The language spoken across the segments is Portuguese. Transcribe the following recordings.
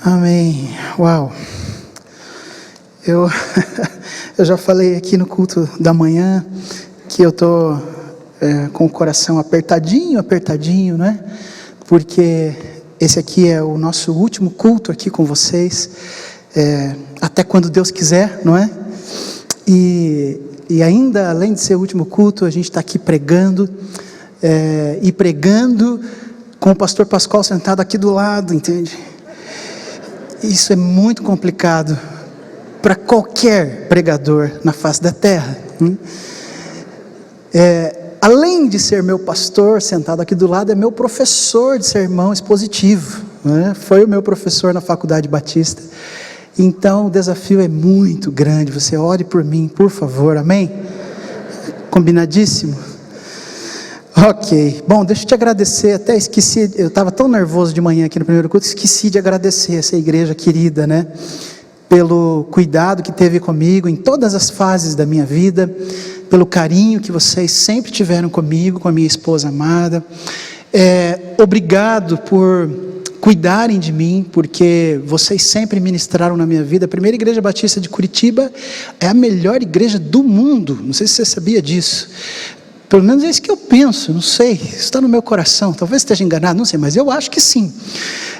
Amém. Uau. Eu já falei aqui no culto da manhã que eu estou com o coração apertadinho, né? Porque esse aqui é o nosso último culto aqui com vocês, até quando Deus quiser, não é? E ainda, além de ser o último culto, a gente está aqui pregando, e pregando com o pastor Pascoal sentado aqui do lado, entende? Isso é muito complicado para qualquer pregador na face da terra. Além de ser meu pastor sentado aqui do lado, é meu professor de sermão expositivo, né? Foi o meu professor na Faculdade Batista. Então o desafio é muito grande. Você ore por mim, por favor, amém? Combinadíssimo? Ok, bom, deixa eu te agradecer, até esqueci, eu estava tão nervoso de manhã aqui no primeiro culto, esqueci de agradecer essa igreja querida, né, pelo cuidado que teve comigo em todas as fases da minha vida, pelo carinho que vocês sempre tiveram comigo, com a minha esposa amada. Obrigado por cuidarem de mim, porque vocês sempre ministraram na minha vida. A primeira igreja batista de Curitiba é a melhor igreja do mundo, não sei se você sabia disso. Pelo menos é isso que eu penso, não sei, está no meu coração, talvez esteja enganado, não sei, mas eu acho que sim.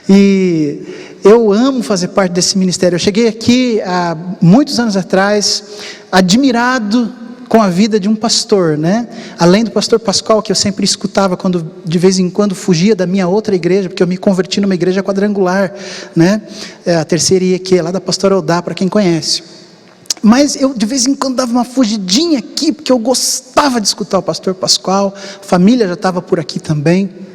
E eu amo fazer parte desse ministério. Eu cheguei aqui há muitos anos atrás, admirado com a vida de um pastor, né? Além do pastor Pascoal, que eu sempre escutava quando de vez em quando fugia da minha outra igreja, porque eu me converti numa igreja quadrangular, né? A terceira IEQ, lá da pastora Odá, para quem conhece. Mas eu de vez em quando dava uma fugidinha aqui, porque eu gostava de escutar o pastor Pascoal, a família já estava por aqui também.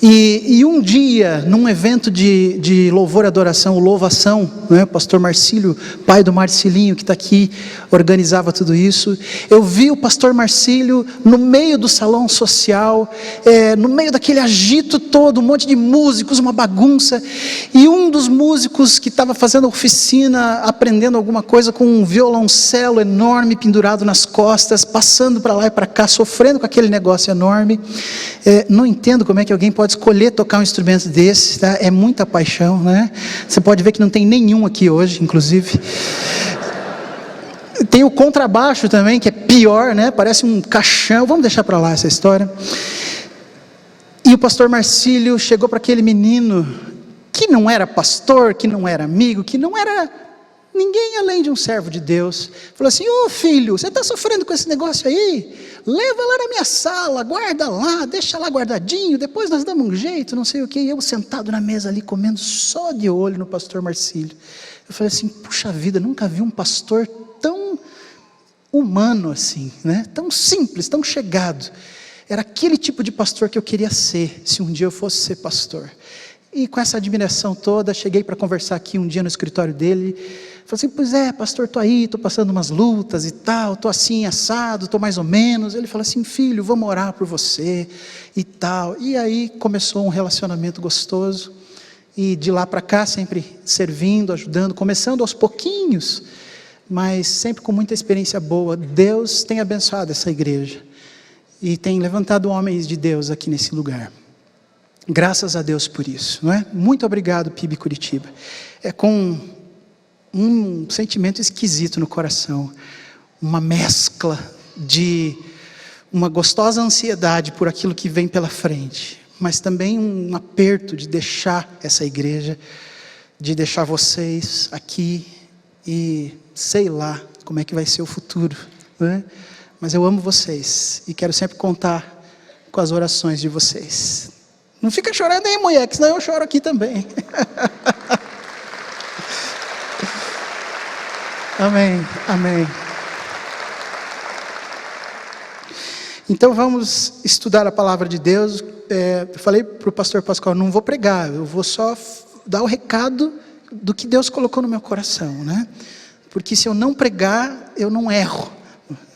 E um dia, num evento de louvor e adoração, o Louvação, né, o pastor Marcílio, pai do Marcilinho, que está aqui, organizava tudo isso. Eu vi o pastor Marcílio no meio do salão social, no meio daquele agito todo, um monte de músicos, uma bagunça. E um dos músicos que estava fazendo a oficina, aprendendo alguma coisa, com um violoncelo enorme pendurado nas costas, passando para lá e para cá, sofrendo com aquele negócio enorme. Não entendo como é que alguém pode escolher tocar um instrumento desse, tá? É muita paixão, né? Você pode ver que não tem nenhum aqui hoje, inclusive. Tem o contrabaixo também, que é pior, né? Parece um caixão. Vamos deixar para lá essa história. E o pastor Marcílio chegou para aquele menino que não era pastor, que não era amigo, que não era ninguém além de um servo de Deus. Falou assim: ô filho, você está sofrendo com esse negócio aí? Leva lá na minha sala, guarda lá, deixa lá guardadinho, depois nós damos um jeito, não sei o que. E eu sentado na mesa ali, comendo só de olho no pastor Marcílio. Eu falei assim: puxa vida, nunca vi um pastor tão humano assim, né? Tão simples, tão chegado. Era aquele tipo de pastor que eu queria ser, se um dia eu fosse ser pastor. E com essa admiração toda, cheguei para conversar aqui um dia no escritório dele. Falei assim: pois é, pastor, estou aí, estou passando umas lutas e tal, estou assim, assado, estou mais ou menos. Ele falou assim: filho, vamos orar por você e tal. E aí começou um relacionamento gostoso. E de lá para cá, sempre servindo, ajudando, começando aos pouquinhos, mas sempre com muita experiência boa. Deus tem abençoado essa igreja e tem levantado homens de Deus aqui nesse lugar. Graças a Deus por isso, não é? Muito obrigado, PIB Curitiba. É com um sentimento esquisito no coração, uma mescla de uma gostosa ansiedade por aquilo que vem pela frente, mas também um aperto de deixar essa igreja, de deixar vocês aqui e sei lá como é que vai ser o futuro, né? Mas eu amo vocês e quero sempre contar com as orações de vocês. Não fica chorando aí, mulher, que senão eu choro aqui também. Amém, amém. Então vamos estudar a palavra de Deus. Eu falei para o pastor Pascoal: não vou pregar, eu vou só dar o recado do que Deus colocou no meu coração, né? Porque se eu não pregar, eu não erro,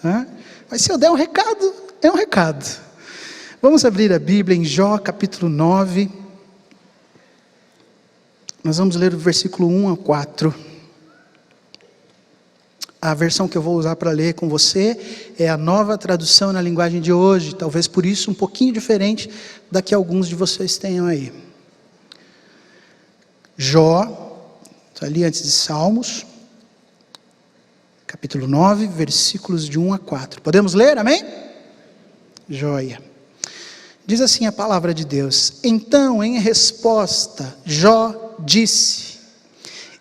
né? Mas se eu der um recado, é um recado. Vamos abrir a Bíblia em Jó capítulo 9. Nós vamos ler do versículo 1 a 4. A versão que eu vou usar para ler com você é a Nova Tradução na linguagem de hoje. Talvez por isso um pouquinho diferente da que alguns de vocês tenham aí. Jó, está ali antes de Salmos, capítulo 9, versículos de 1 a 4. Podemos ler, amém? Joia. Diz assim a palavra de Deus: então, em resposta, Jó disse: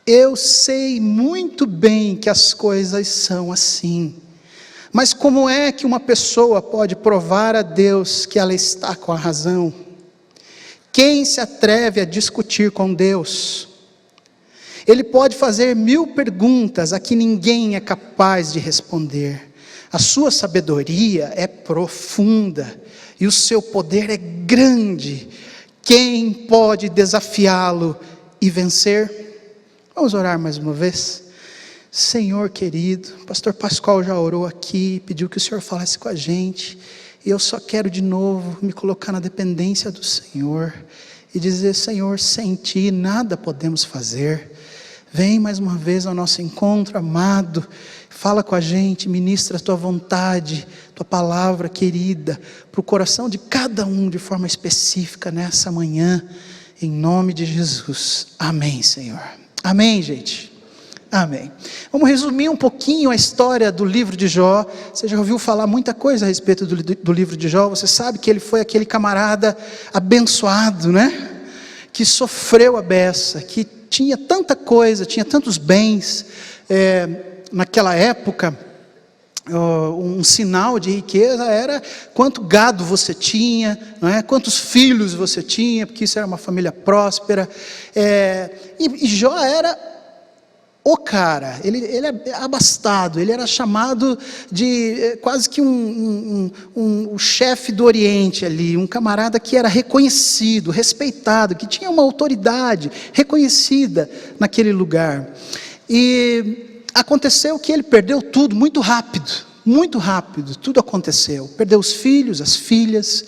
eu sei muito bem que as coisas são assim, mas como é que uma pessoa pode provar a Deus que ela está com a razão? Quem se atreve a discutir com Deus? Ele pode fazer 1000 perguntas a que ninguém é capaz de responder. A sua sabedoria é profunda e o seu poder é grande. Quem pode desafiá-lo e vencer? Vamos orar mais uma vez? Senhor querido, o pastor Pascoal já orou aqui, pediu que o Senhor falasse com a gente, e eu só quero de novo me colocar na dependência do Senhor, e dizer: Senhor, sem Ti nada podemos fazer. Vem mais uma vez ao nosso encontro, amado, fala com a gente, ministra a Tua vontade, Tua palavra querida, para o coração de cada um de forma específica nessa manhã, em nome de Jesus, amém, Senhor, amém, gente, amém. Vamos resumir um pouquinho a história do livro de Jó. Você já ouviu falar muita coisa a respeito do livro de Jó, você sabe que ele foi aquele camarada abençoado, né? Que sofreu a beça, que tinha tanta coisa, tinha tantos bens. Naquela época, um sinal de riqueza era quanto gado você tinha, não é? Quantos filhos você tinha, porque isso era uma família próspera. E Jó era o cara, ele é abastado, ele era chamado de quase que um chefe do Oriente ali, um camarada que era reconhecido, respeitado, que tinha uma autoridade reconhecida naquele lugar. E aconteceu que ele perdeu tudo muito rápido, tudo aconteceu. Perdeu os filhos, as filhas,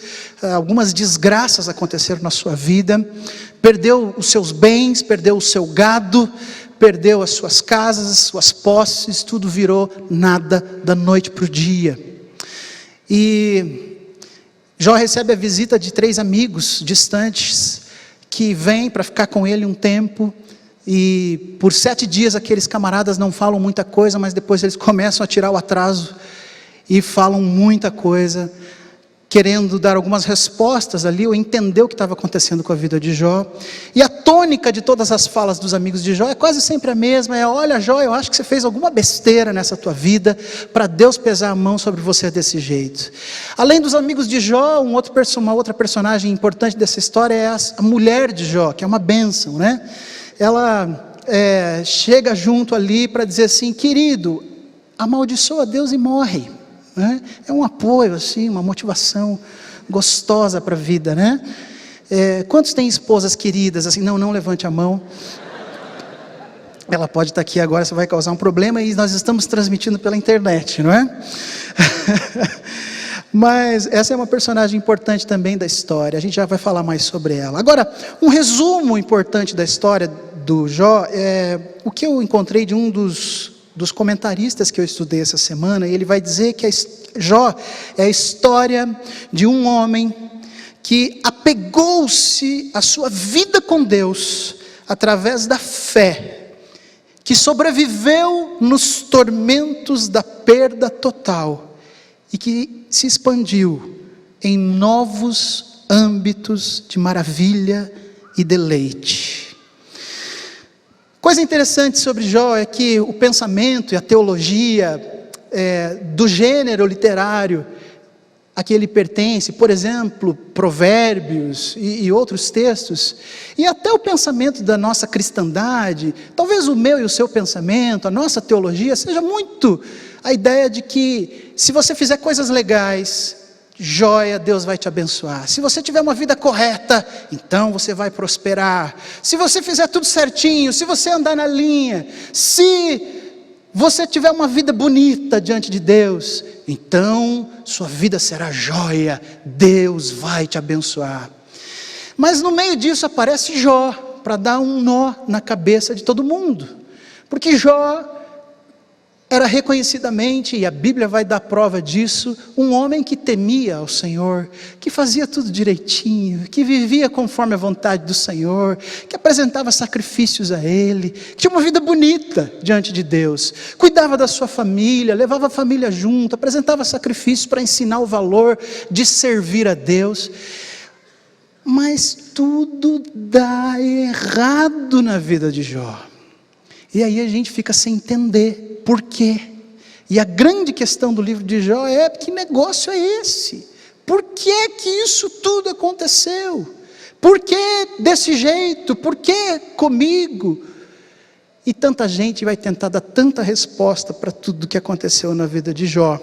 algumas desgraças aconteceram na sua vida, perdeu os seus bens, perdeu o seu gado, perdeu as suas casas, as suas posses, tudo virou nada da noite para o dia. E Jó recebe a visita de 3 amigos distantes, que vêm para ficar com ele um tempo, e por 7 dias aqueles camaradas não falam muita coisa, mas depois eles começam a tirar o atraso, e falam muita coisa, querendo dar algumas respostas ali, ou entender o que estava acontecendo com a vida de Jó. E a tônica de todas as falas dos amigos de Jó é quase sempre a mesma: olha Jó, eu acho que você fez alguma besteira nessa tua vida, para Deus pesar a mão sobre você desse jeito. Além dos amigos de Jó, uma outra personagem importante dessa história é a mulher de Jó, que é uma bênção, né? Ela chega junto ali para dizer assim: querido, amaldiçoa Deus e morre. É um apoio, assim, uma motivação gostosa para a vida, né? Quantos têm esposas queridas assim? Não levante a mão. Ela pode estar aqui agora, você vai causar um problema, e nós estamos transmitindo pela internet, não é? Mas essa é uma personagem importante também da história, a gente já vai falar mais sobre ela. Agora, um resumo importante da história do Jó, o que eu encontrei de um dos comentaristas que eu estudei essa semana, e ele vai dizer que Jó é a história de um homem que apegou-se à sua vida com Deus através da fé, que sobreviveu nos tormentos da perda total e que se expandiu em novos âmbitos de maravilha e deleite. Coisa interessante sobre Jó é que o pensamento e a teologia do gênero literário a que ele pertence, por exemplo, Provérbios e outros textos, e até o pensamento da nossa cristandade, talvez o meu e o seu pensamento, a nossa teologia, seja muito a ideia de que se você fizer coisas legais, joia, Deus vai te abençoar. Se você tiver uma vida correta, então você vai prosperar. Se você fizer tudo certinho, se você andar na linha, se você tiver uma vida bonita diante de Deus, então sua vida será joia, Deus vai te abençoar. Mas no meio disso aparece Jó, para dar um nó na cabeça de todo mundo, porque Jó era reconhecidamente, e a Bíblia vai dar prova disso, um homem que temia ao Senhor, que fazia tudo direitinho, que vivia conforme a vontade do Senhor, que apresentava sacrifícios a Ele, que tinha uma vida bonita diante de Deus, cuidava da sua família, levava a família junto, apresentava sacrifícios para ensinar o valor de servir a Deus. Mas tudo dá errado na vida de Jó. E aí a gente fica sem entender por quê. E a grande questão do livro de Jó é: que negócio é esse? Por que que isso tudo aconteceu? Por que desse jeito? Por que comigo? E tanta gente vai tentar dar tanta resposta para tudo que aconteceu na vida de Jó.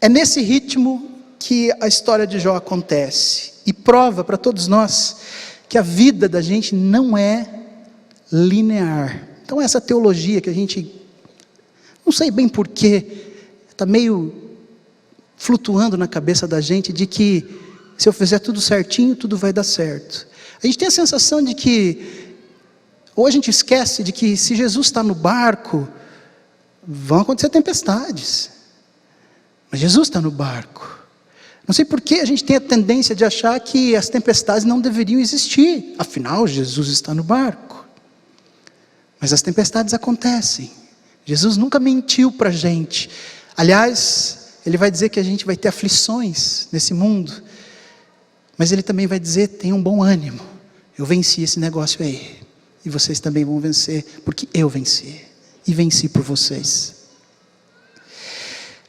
É nesse ritmo que a história de Jó acontece. E prova para todos nós que a vida da gente não é linear. Então essa teologia que a gente, não sei bem porquê, está meio flutuando na cabeça da gente, de que se eu fizer tudo certinho, tudo vai dar certo. A gente tem a sensação de que, ou a gente esquece de que se Jesus está no barco, vão acontecer tempestades. Mas Jesus está no barco. Não sei por que a gente tem a tendência de achar que as tempestades não deveriam existir. Afinal, Jesus está no barco. Mas as tempestades acontecem. Jesus nunca mentiu para a gente. Aliás, Ele vai dizer que a gente vai ter aflições nesse mundo. Mas Ele também vai dizer: tenham bom ânimo. Eu venci esse negócio aí. E vocês também vão vencer, porque eu venci. E venci por vocês.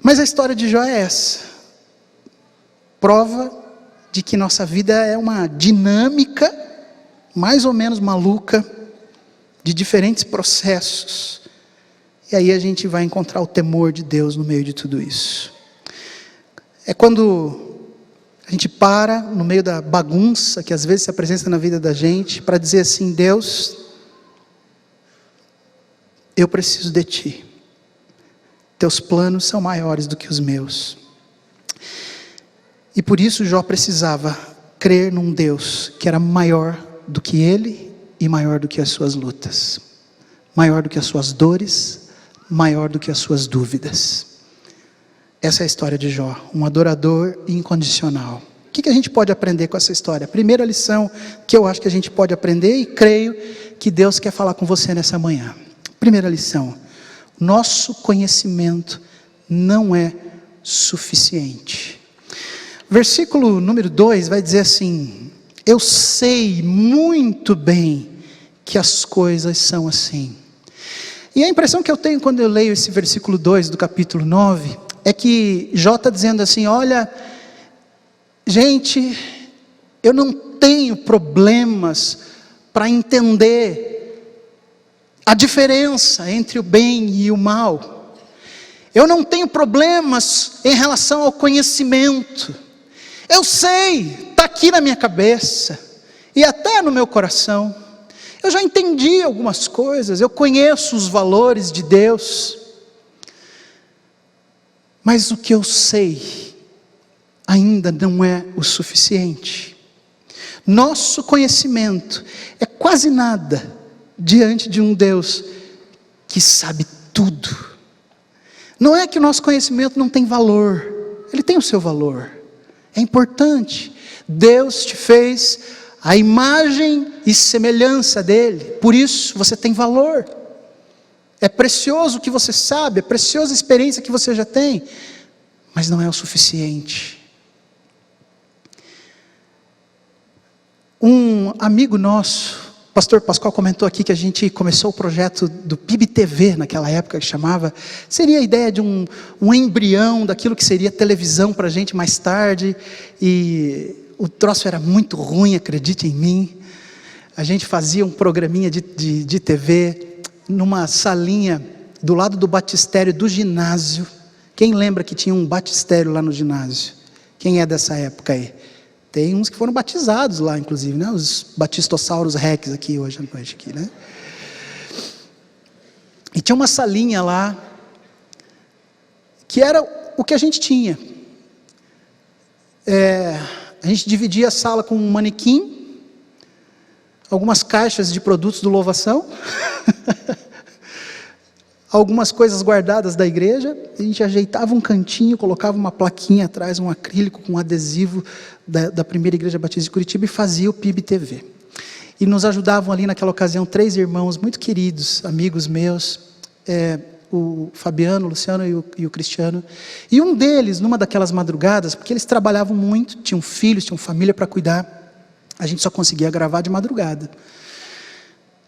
Mas a história de Jó é essa. Prova de que nossa vida é uma dinâmica mais ou menos maluca, de diferentes processos. E aí a gente vai encontrar o temor de Deus no meio de tudo isso. É quando a gente para no meio da bagunça que às vezes se apresenta na vida da gente, para dizer assim: Deus, eu preciso de Ti. Teus planos são maiores do que os meus. E por isso Jó precisava crer num Deus que era maior do que ele e maior do que as suas lutas, maior do que as suas dores, maior do que as suas dúvidas. Essa é a história de Jó, um adorador incondicional. O que a gente pode aprender com essa história? A primeira lição que eu acho que a gente pode aprender, e creio que Deus quer falar com você nessa manhã. Primeira lição: nosso conhecimento não é suficiente. Versículo número 2 vai dizer assim: eu sei muito bem que as coisas são assim. E a impressão que eu tenho quando eu leio esse versículo 2 do capítulo 9, é que Jó está dizendo assim: olha, gente, eu não tenho problemas para entender a diferença entre o bem e o mal. Eu não tenho problemas em relação ao conhecimento. Eu sei, está aqui na minha cabeça, e até no meu coração. Eu já entendi algumas coisas, eu conheço os valores de Deus. Mas o que eu sei ainda não é o suficiente. Nosso conhecimento é quase nada diante de um Deus que sabe tudo. Não é que o nosso conhecimento não tem valor, ele tem o seu valor. É importante. Deus te fez a imagem e semelhança dele, por isso você tem valor. É precioso o que você sabe, é preciosa a experiência que você já tem, mas não é o suficiente. Um amigo nosso, o pastor Pascoal, comentou aqui que a gente começou o projeto do PIB TV naquela época, que chamava, seria a ideia de um embrião daquilo que seria televisão para a gente mais tarde, e o troço era muito ruim, acredite em mim. A gente fazia um programinha de TV numa salinha do lado do batistério do ginásio. Quem lembra que tinha um batistério lá no ginásio? Quem é dessa época aí? Tem uns que foram batizados lá, inclusive, né? Os Batistossauros Rex aqui hoje à noite, aqui, né? E tinha uma salinha lá, que era o que a gente tinha. A gente dividia a sala com um manequim, algumas caixas de produtos do Louvação, algumas coisas guardadas da igreja, a gente ajeitava um cantinho, colocava uma plaquinha atrás, um acrílico com um adesivo da primeira igreja batista de Curitiba e fazia o PIB TV. E nos ajudavam ali naquela ocasião 3 irmãos muito queridos, amigos meus, o Fabiano, o Luciano e o Cristiano. E um deles, numa daquelas madrugadas, porque eles trabalhavam muito, tinham filhos, tinham família para cuidar, a gente só conseguia gravar de madrugada.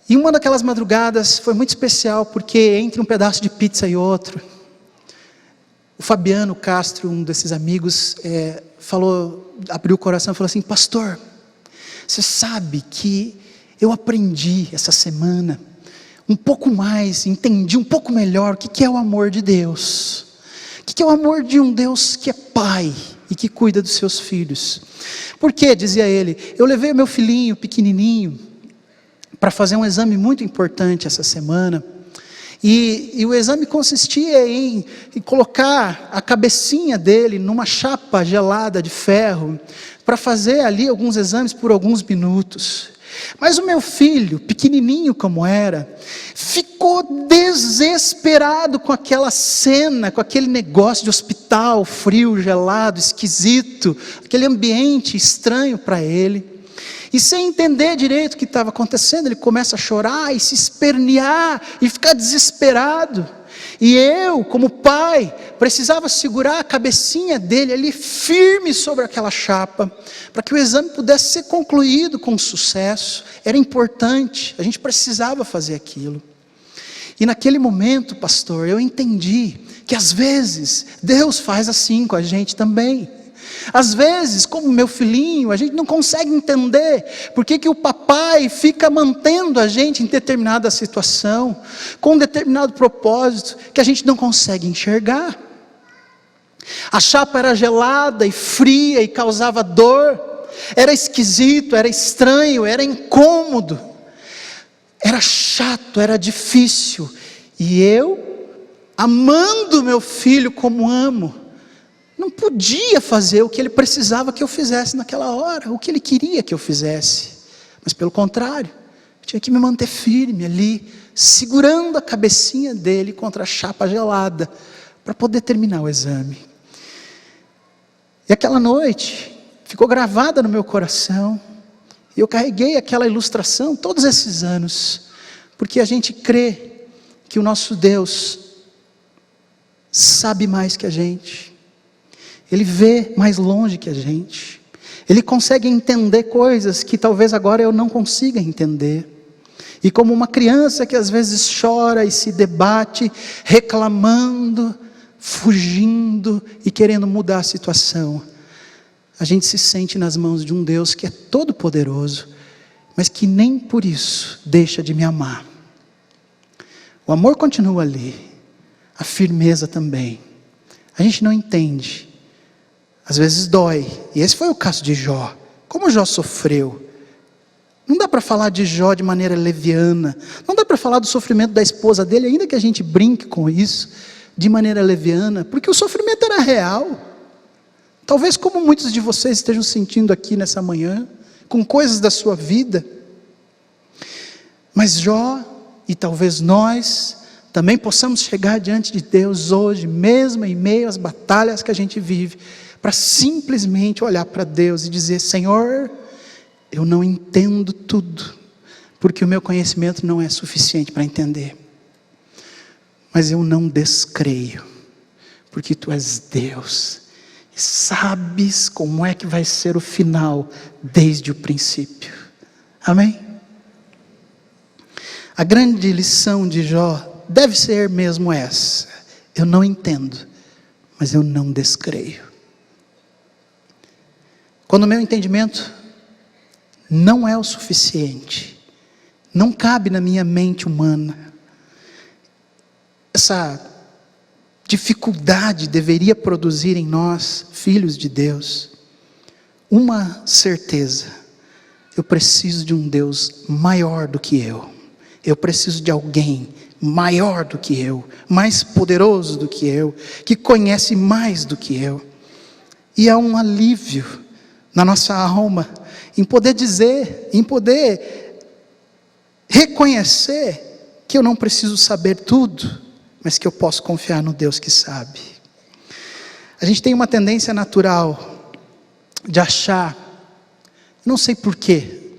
E uma daquelas madrugadas foi muito especial, porque entre um pedaço de pizza e outro, o Fabiano Castro, um desses amigos, abriu o coração e falou assim: pastor, você sabe que eu aprendi essa semana um pouco mais, entendi um pouco melhor o que é o amor de Deus, o que é o amor de um Deus que é pai e que cuida dos seus filhos. Porque, dizia ele, eu levei o meu filhinho pequenininho para fazer um exame muito importante essa semana, e o exame consistia em colocar a cabecinha dele numa chapa gelada de ferro, para fazer ali alguns exames por alguns minutos. Mas o meu filho, pequenininho como era, ficou desesperado com aquela cena, com aquele negócio de hospital, frio, gelado, esquisito, aquele ambiente estranho para ele. E sem entender direito o que estava acontecendo, ele começa a chorar e se espernear e ficar desesperado. E eu, como pai, precisava segurar a cabecinha dele ali firme sobre aquela chapa, para que o exame pudesse ser concluído com sucesso. Era importante, a gente precisava fazer aquilo. E naquele momento, pastor, eu entendi que às vezes Deus faz assim com a gente também. Às vezes, como meu filhinho, a gente não consegue entender por que o papai fica mantendo a gente em determinada situação, com um determinado propósito, que a gente não consegue enxergar. A chapa era gelada e fria e causava dor, era esquisito, era estranho, era incômodo, era chato, era difícil. E eu, amando meu filho como amo, não podia fazer o que ele precisava que eu fizesse naquela hora, o que ele queria que eu fizesse, mas pelo contrário, eu tinha que me manter firme ali, segurando a cabecinha dele contra a chapa gelada, para poder terminar o exame. E aquela noite, ficou gravada no meu coração, e eu carreguei aquela ilustração todos esses anos, porque a gente crê que o nosso Deus sabe mais que a gente, Ele vê mais longe que a gente, Ele consegue entender coisas que talvez agora eu não consiga entender. E como uma criança que às vezes chora e se debate, reclamando, fugindo e querendo mudar a situação, a gente se sente nas mãos de um Deus que é todo poderoso, mas que nem por isso deixa de me amar. O amor continua ali, a firmeza também. A gente não entende, às vezes dói, e esse foi o caso de Jó. Como Jó sofreu? Não dá para falar de Jó de maneira leviana, não dá para falar do sofrimento da esposa dele, ainda que a gente brinque com isso, de maneira leviana, porque o sofrimento era real. Talvez como muitos de vocês estejam sentindo aqui nessa manhã, com coisas da sua vida, mas Jó, e talvez nós, também possamos chegar diante de Deus hoje, mesmo em meio às batalhas que a gente vive, para simplesmente olhar para Deus e dizer: Senhor, eu não entendo tudo, porque o meu conhecimento não é suficiente para entender, mas eu não descreio, porque Tu és Deus, e sabes como é que vai ser o final, desde o princípio. Amém? A grande lição de Jó deve ser mesmo essa: eu não entendo, mas eu não descreio. Quando o meu entendimento não é o suficiente, não cabe na minha mente humana, essa dificuldade deveria produzir em nós, filhos de Deus, uma certeza: eu preciso de um Deus maior do que eu preciso de alguém maior do que eu, mais poderoso do que eu, que conhece mais do que eu. E há um alívio na nossa alma, em poder dizer, em poder reconhecer que eu não preciso saber tudo, mas que eu posso confiar no Deus que sabe. A gente tem uma tendência natural de achar, não sei porquê,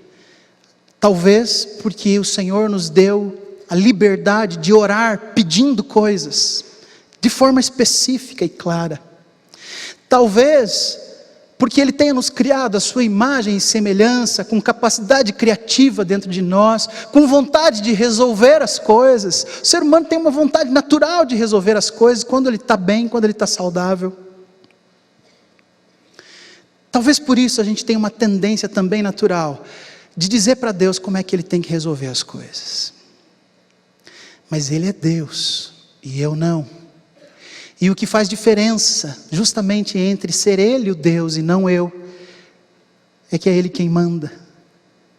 talvez porque o Senhor nos deu a liberdade de orar pedindo coisas, de forma específica e clara. Talvez porque Ele tenha nos criado a sua imagem e semelhança, com capacidade criativa dentro de nós, com vontade de resolver as coisas. O ser humano tem uma vontade natural de resolver as coisas, quando ele está bem, quando ele está saudável. Talvez por isso a gente tenha uma tendência também natural, de dizer para Deus como é que Ele tem que resolver as coisas. Mas Ele é Deus, e eu não. E o que faz diferença, justamente entre ser Ele o Deus e não eu, é que é Ele quem manda.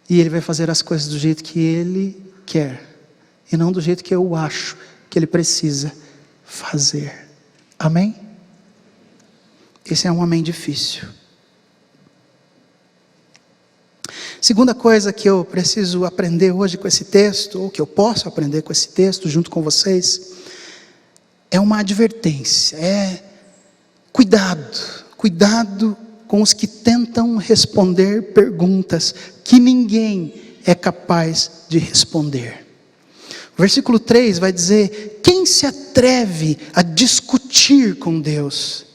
E Ele vai fazer as coisas do jeito que Ele quer, e não do jeito que eu acho que Ele precisa fazer. Amém? Esse é um amém difícil. Segunda coisa que eu preciso aprender hoje com esse texto, ou que eu posso aprender com esse texto junto com vocês, é uma advertência, cuidado com os que tentam responder perguntas que ninguém é capaz de responder. O versículo 3 vai dizer: quem se atreve a discutir com Deus?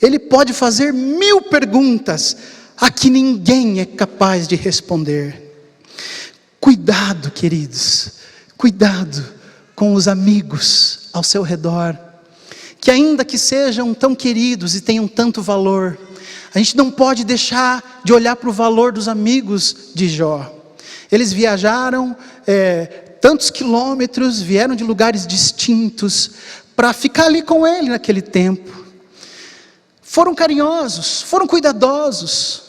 Ele pode fazer 1000 perguntas, a que ninguém é capaz de responder. Cuidado, queridos, cuidado com os amigos ao seu redor, que ainda que sejam tão queridos e tenham tanto valor, a gente não pode deixar de olhar para o valor dos amigos de Jó. Eles viajaram tantos quilômetros, vieram de lugares distintos, para ficar ali com ele naquele tempo. Foram carinhosos, foram cuidadosos,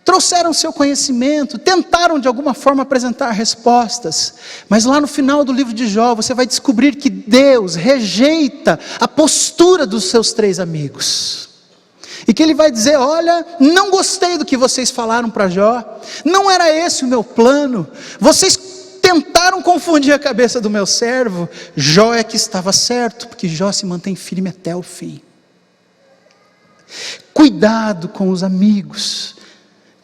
trouxeram seu conhecimento, tentaram de alguma forma apresentar respostas, mas lá no final do livro de Jó, você vai descobrir que Deus rejeita a postura dos seus 3 amigos, e que Ele vai dizer: olha, não gostei do que vocês falaram para Jó, não era esse o meu plano, vocês tentaram confundir a cabeça do meu servo, Jó é que estava certo, porque Jó se mantém firme até o fim. Cuidado com os amigos,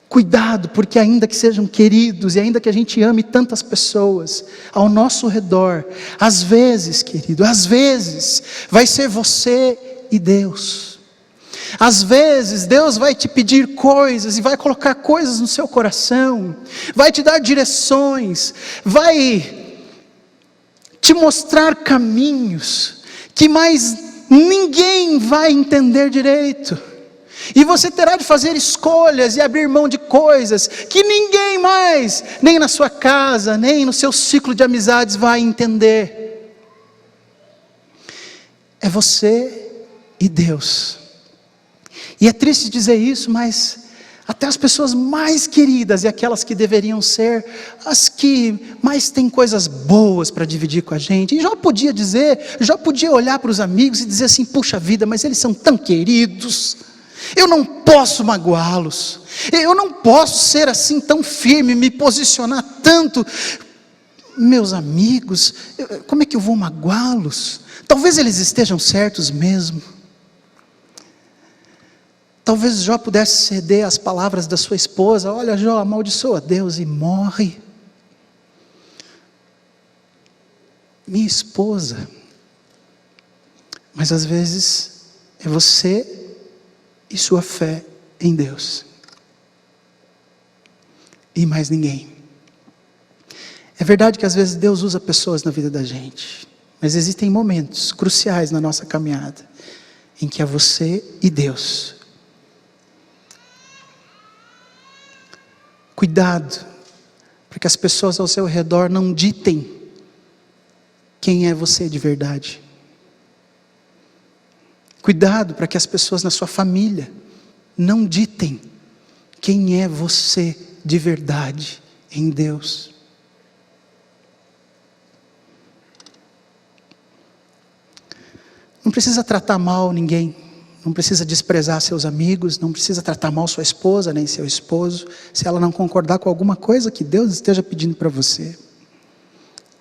cuidado, porque ainda que sejam queridos, e ainda que a gente ame tantas pessoas ao nosso redor, às vezes, querido, às vezes, vai ser você e Deus. Às vezes, Deus vai te pedir coisas, e vai colocar coisas no seu coração, vai te dar direções, vai te mostrar caminhos, que mais ninguém vai entender direito, e você terá de fazer escolhas e abrir mão de coisas que ninguém mais, nem na sua casa, nem no seu ciclo de amizades vai entender. É você e Deus. E é triste dizer isso, mas até as pessoas mais queridas e aquelas que deveriam ser as que mais têm coisas boas para dividir com a gente. E Jó podia olhar para os amigos e dizer assim: puxa vida, mas eles são tão queridos, eu não posso magoá-los, eu não posso ser assim tão firme, me posicionar tanto. Meus amigos, como é que eu vou magoá-los? Talvez eles estejam certos mesmo. Talvez Jó pudesse ceder às palavras da sua esposa: olha, Jó, amaldiçoa Deus e morre. Minha esposa. Mas às vezes é você e sua fé em Deus, e mais ninguém. É verdade que às vezes Deus usa pessoas na vida da gente, mas existem momentos cruciais na nossa caminhada, em que é você e Deus. Cuidado, para que as pessoas ao seu redor não ditem quem é você de verdade. Cuidado para que as pessoas na sua família não ditem quem é você de verdade em Deus. Não precisa tratar mal ninguém, não precisa desprezar seus amigos, não precisa tratar mal sua esposa nem seu esposo, se ela não concordar com alguma coisa que Deus esteja pedindo para você.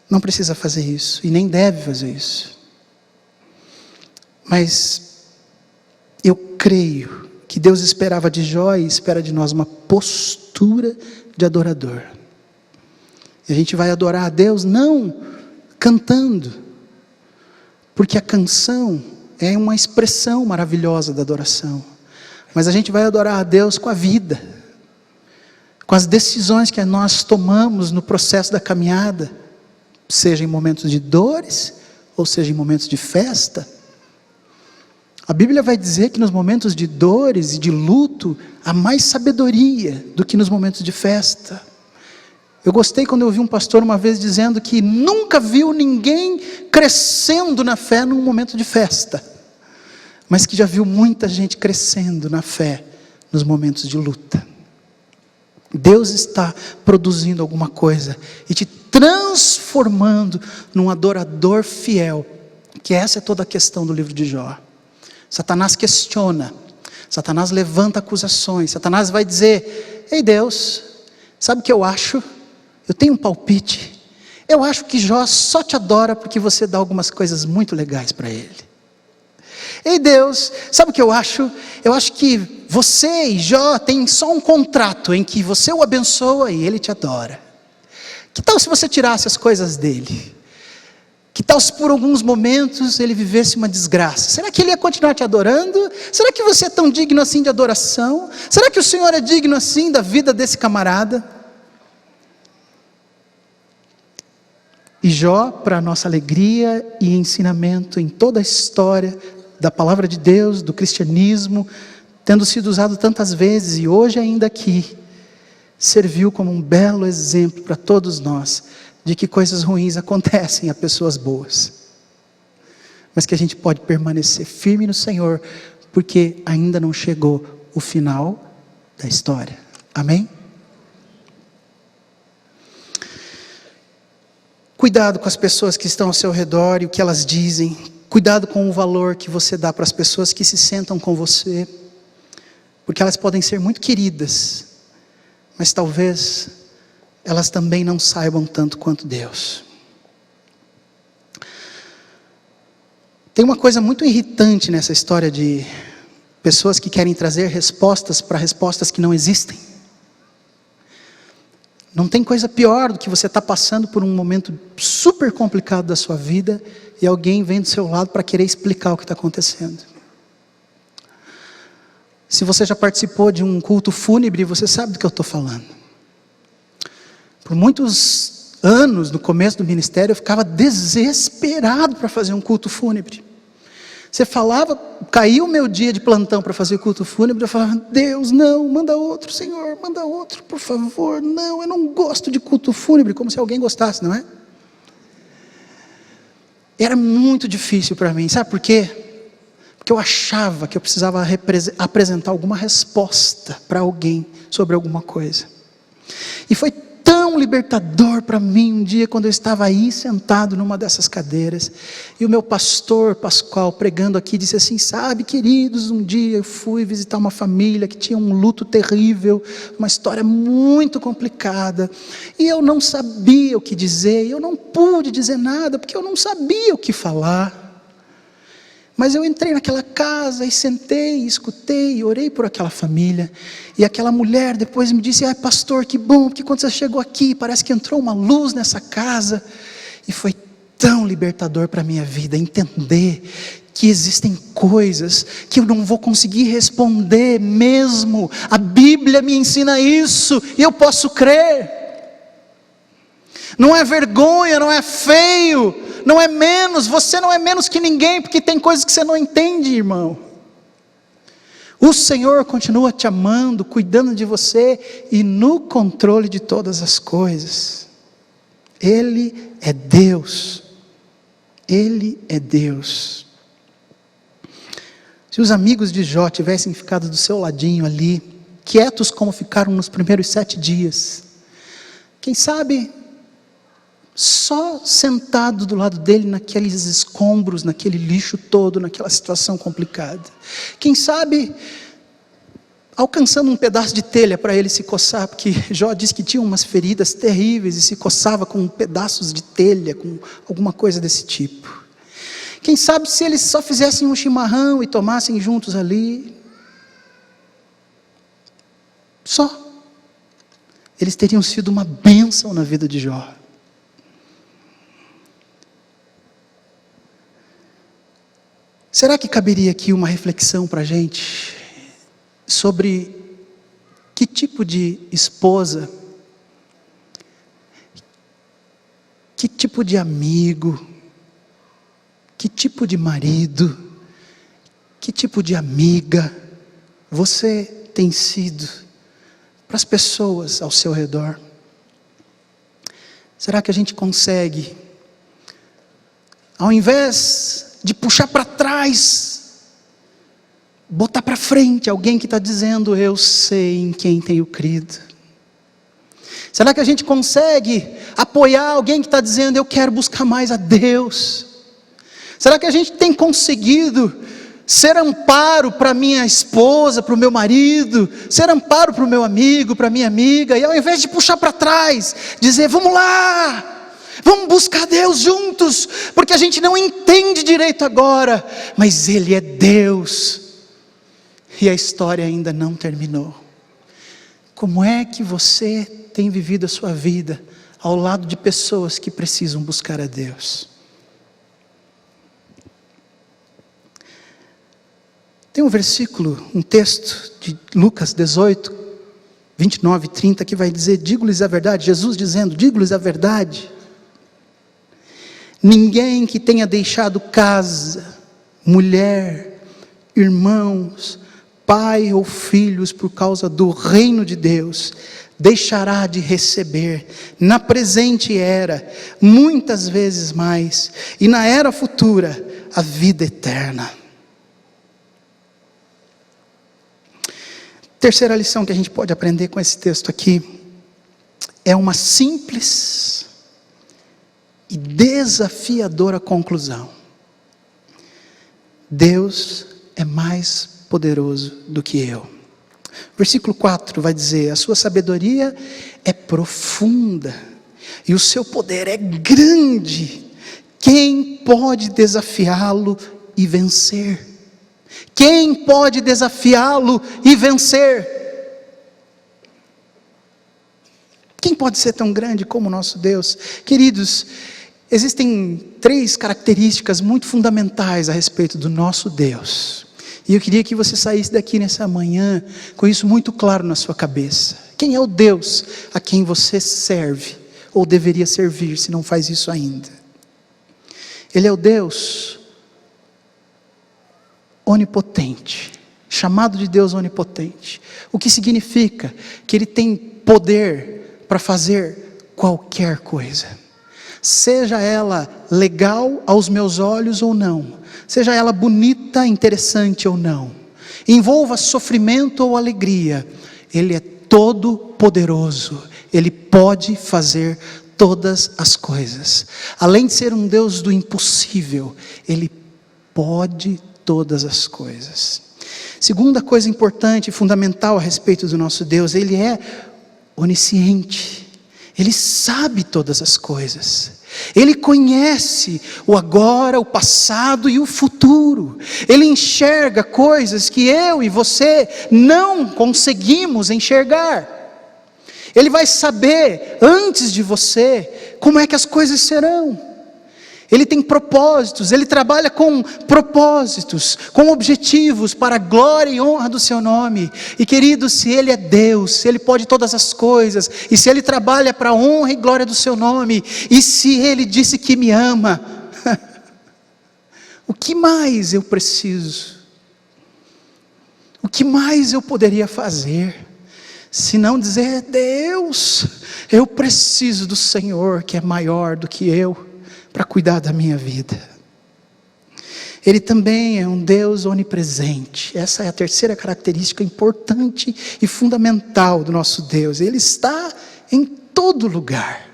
Não precisa fazer isso, e nem deve fazer isso. Mas eu creio que Deus esperava de Jó e espera de nós uma postura de adorador. E a gente vai adorar a Deus não cantando, porque a canção é uma expressão maravilhosa da adoração. Mas a gente vai adorar a Deus com a vida, com as decisões que nós tomamos no processo da caminhada, seja em momentos de dores, ou seja em momentos de festa. A Bíblia vai dizer que nos momentos de dores e de luto, há mais sabedoria do que nos momentos de festa. Eu gostei quando eu ouvi um pastor uma vez dizendo que nunca viu ninguém crescendo na fé num momento de festa, mas que já viu muita gente crescendo na fé nos momentos de luta. Deus está produzindo alguma coisa e te transformando num adorador fiel, que essa é toda a questão do livro de Jó. Satanás questiona, Satanás levanta acusações, Satanás vai dizer: ei Deus, sabe o que eu acho? Eu tenho um palpite, eu acho que Jó só te adora porque você dá algumas coisas muito legais para ele. Ei Deus, sabe o que eu acho? Eu acho que você e Jó têm só um contrato em que você o abençoa e ele te adora. Que tal se você tirasse as coisas dele? Que tal se por alguns momentos ele vivesse uma desgraça? Será que ele ia continuar te adorando? Será que você é tão digno assim de adoração? Será que o Senhor é digno assim da vida desse camarada? E Jó, para nossa alegria e ensinamento em toda a história da palavra de Deus, do cristianismo, tendo sido usado tantas vezes e hoje ainda aqui, serviu como um belo exemplo para todos nós, de que coisas ruins acontecem a pessoas boas, mas que a gente pode permanecer firme no Senhor, porque ainda não chegou o final da história. Amém? Cuidado com as pessoas que estão ao seu redor e o que elas dizem. Cuidado com o valor que você dá para as pessoas que se sentam com você, porque elas podem ser muito queridas, mas talvez elas também não saibam tanto quanto Deus. Tem uma coisa muito irritante nessa história de pessoas que querem trazer respostas para respostas que não existem. Não tem coisa pior do que você estar passando por um momento super complicado da sua vida e alguém vem do seu lado para querer explicar o que está acontecendo. Se você já participou de um culto fúnebre, você sabe do que eu estou falando. Por muitos anos, no começo do ministério, eu ficava desesperado para fazer um culto fúnebre. Você falava, caiu o meu dia de plantão para fazer culto fúnebre, eu falava: Deus, não, manda outro, Senhor, manda outro, por favor, não, eu não gosto de culto fúnebre, como se alguém gostasse, não é? Era muito difícil para mim, sabe por quê? Porque eu achava que eu precisava apresentar alguma resposta para alguém sobre alguma coisa. E foi tão libertador para mim um dia quando eu estava aí sentado numa dessas cadeiras e o meu pastor Pascoal pregando aqui disse assim: sabe, queridos, um dia eu fui visitar uma família que tinha um luto terrível, uma história muito complicada, e eu não sabia o que dizer, eu não pude dizer nada porque eu não sabia o que falar. Mas eu entrei naquela casa e sentei, escutei, orei por aquela família. E aquela mulher depois me disse: ai pastor, que bom, porque quando você chegou aqui, parece que entrou uma luz nessa casa. E foi tão libertador para a minha vida, entender que existem coisas que eu não vou conseguir responder mesmo. A Bíblia me ensina isso, e eu posso crer. Não é vergonha, não é feio, não é menos, você não é menos que ninguém, porque tem coisas que você não entende, irmão. O Senhor continua te amando, cuidando de você e no controle de todas as coisas. Ele é Deus. Ele é Deus. Se os amigos de Jó tivessem ficado do seu ladinho ali, quietos como ficaram nos primeiros 7 dias, quem sabe só sentado do lado dele naqueles escombros, naquele lixo todo, naquela situação complicada. Quem sabe alcançando um pedaço de telha para ele se coçar, porque Jó diz que tinha umas feridas terríveis e se coçava com pedaços de telha, com alguma coisa desse tipo. Quem sabe se eles só fizessem um chimarrão e tomassem juntos ali, só, eles teriam sido uma bênção na vida de Jó. Será que caberia aqui uma reflexão para a gente sobre que tipo de esposa, que tipo de amigo, que tipo de marido, que tipo de amiga você tem sido para as pessoas ao seu redor? Será que a gente consegue, ao invés de puxar para trás, botar para frente alguém que está dizendo: eu sei em quem tenho crido? Será que a gente consegue apoiar alguém que está dizendo: eu quero buscar mais a Deus? Será que a gente tem conseguido ser amparo para minha esposa, para o meu marido, ser amparo para o meu amigo, para a minha amiga, e ao invés de puxar para trás, dizer: vamos lá, vamos buscar Deus juntos, porque a gente não entende direito agora, mas Ele é Deus, e a história ainda não terminou. Como é que você tem vivido a sua vida ao lado de pessoas que precisam buscar a Deus? Tem um versículo, um texto de Lucas 18, 29 e 30, que vai dizer: digo-lhes a verdade, Jesus dizendo: digo-lhes a verdade, ninguém que tenha deixado casa, mulher, irmãos, pai ou filhos por causa do reino de Deus, deixará de receber na presente era muitas vezes mais, e na era futura a vida eterna. Terceira lição que a gente pode aprender com esse texto aqui é uma simples e desafiadora conclusão: Deus é mais poderoso do que eu. Versículo 4 vai dizer: a sua sabedoria é profunda e o seu poder é grande. Quem pode desafiá-lo e vencer? Quem pode desafiá-lo e vencer? Quem pode ser tão grande como o nosso Deus? Queridos, existem 3 características muito fundamentais a respeito do nosso Deus. E eu queria que você saísse daqui nessa manhã com isso muito claro na sua cabeça. Quem é o Deus a quem você serve, ou deveria servir, se não faz isso ainda? Ele é o Deus onipotente, chamado de Deus onipotente, o que significa que Ele tem poder para fazer qualquer coisa, seja ela legal aos meus olhos ou não, seja ela bonita, interessante ou não, envolva sofrimento ou alegria, Ele é todo poderoso, Ele pode fazer todas as coisas. Além de ser um Deus do impossível, Ele pode todas as coisas. Segunda coisa importante e fundamental a respeito do nosso Deus: Ele é onisciente. Ele sabe todas as coisas. Ele conhece o agora, o passado e o futuro. Ele enxerga coisas que eu e você não conseguimos enxergar. Ele vai saber antes de você como é que as coisas serão. Ele tem propósitos, Ele trabalha com propósitos, com objetivos para a glória e honra do seu nome. E querido, se Ele é Deus, se Ele pode todas as coisas, e se Ele trabalha para a honra e glória do seu nome, e se Ele disse que me ama, o que mais eu preciso? O que mais eu poderia fazer? Se não dizer: Deus, eu preciso do Senhor que é maior do que eu, para cuidar da minha vida. Ele também é um Deus onipresente. Essa é a terceira característica importante e fundamental do nosso Deus. Ele está em todo lugar,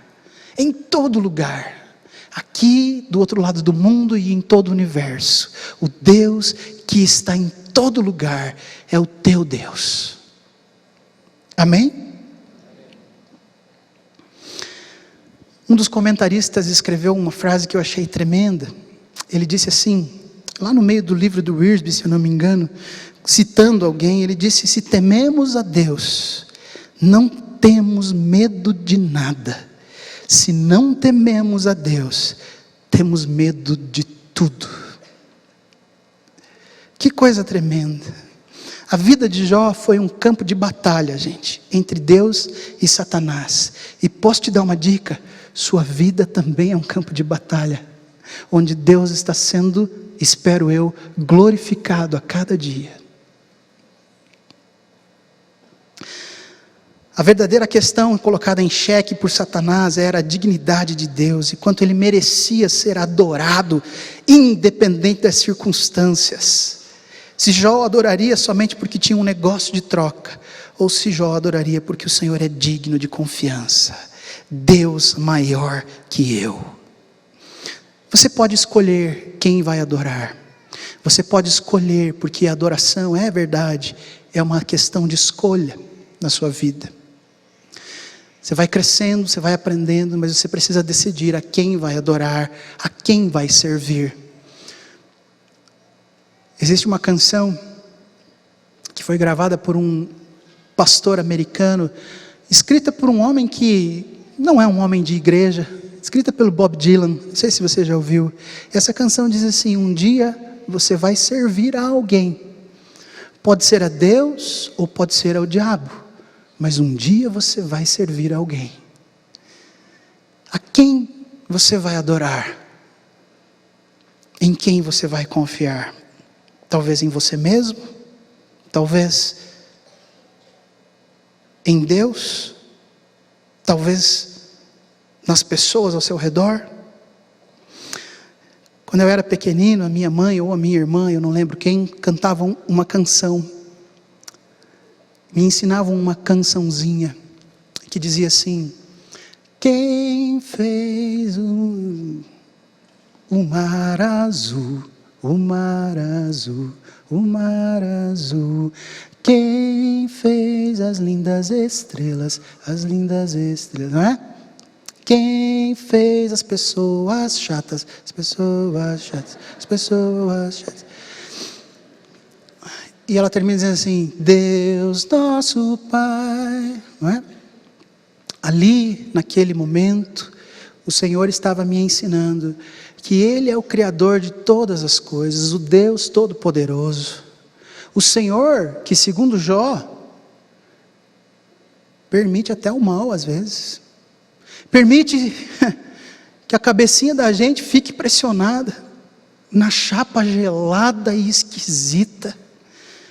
em todo lugar, aqui do outro lado do mundo e em todo o universo. O Deus que está em todo lugar é o teu Deus. Amém? Um dos comentaristas escreveu uma frase que eu achei tremenda. ele disse assim, lá no meio do livro do Wiersbe, se eu não me engano, citando alguém, ele disse: se tememos a Deus, não temos medo de nada. Se não tememos a Deus, temos medo de tudo. Que coisa tremenda. A vida de Jó foi um campo de batalha, gente, entre Deus e Satanás. E posso te dar uma dica? Sua vida também é um campo de batalha, onde Deus está sendo, espero eu, glorificado a cada dia. A verdadeira questão colocada em xeque por Satanás era a dignidade de Deus, e quanto ele merecia ser adorado, independente das circunstâncias. Se Jó adoraria somente porque tinha um negócio de troca, ou se Jó adoraria porque o Senhor é digno de confiança. Deus maior que eu. Você pode escolher quem vai adorar. Você pode escolher, porque a adoração, é verdade, é uma questão de escolha na sua vida. Você vai crescendo, você vai aprendendo, mas você precisa decidir a quem vai adorar, a quem vai servir. Existe uma canção que foi gravada por um pastor americano, escrita por um homem que não é um homem de igreja, escrita pelo Bob Dylan, não sei se você já ouviu. Essa canção diz assim: um dia você vai servir a alguém, pode ser a Deus ou pode ser ao diabo, mas um dia você vai servir a alguém. A quem você vai adorar? Em quem você vai confiar? Talvez em você mesmo? Talvez em Deus? Talvez nas pessoas ao seu redor? Quando eu era pequenino, a minha mãe ou a minha irmã, eu não lembro quem, cantavam uma canção. Me ensinavam uma cançãozinha que dizia assim: quem fez o mar azul, o mar azul, o mar azul? Quem fez as lindas estrelas, não é? Quem fez as pessoas chatas, as pessoas chatas, as pessoas chatas? E ela termina dizendo assim: Deus nosso Pai, não é? Ali, naquele momento, o Senhor estava me ensinando que Ele é o Criador de todas as coisas, o Deus Todo-Poderoso. O Senhor, que segundo Jó, permite até o mal às vezes. Permite que a cabecinha da gente fique pressionada na chapa gelada e esquisita,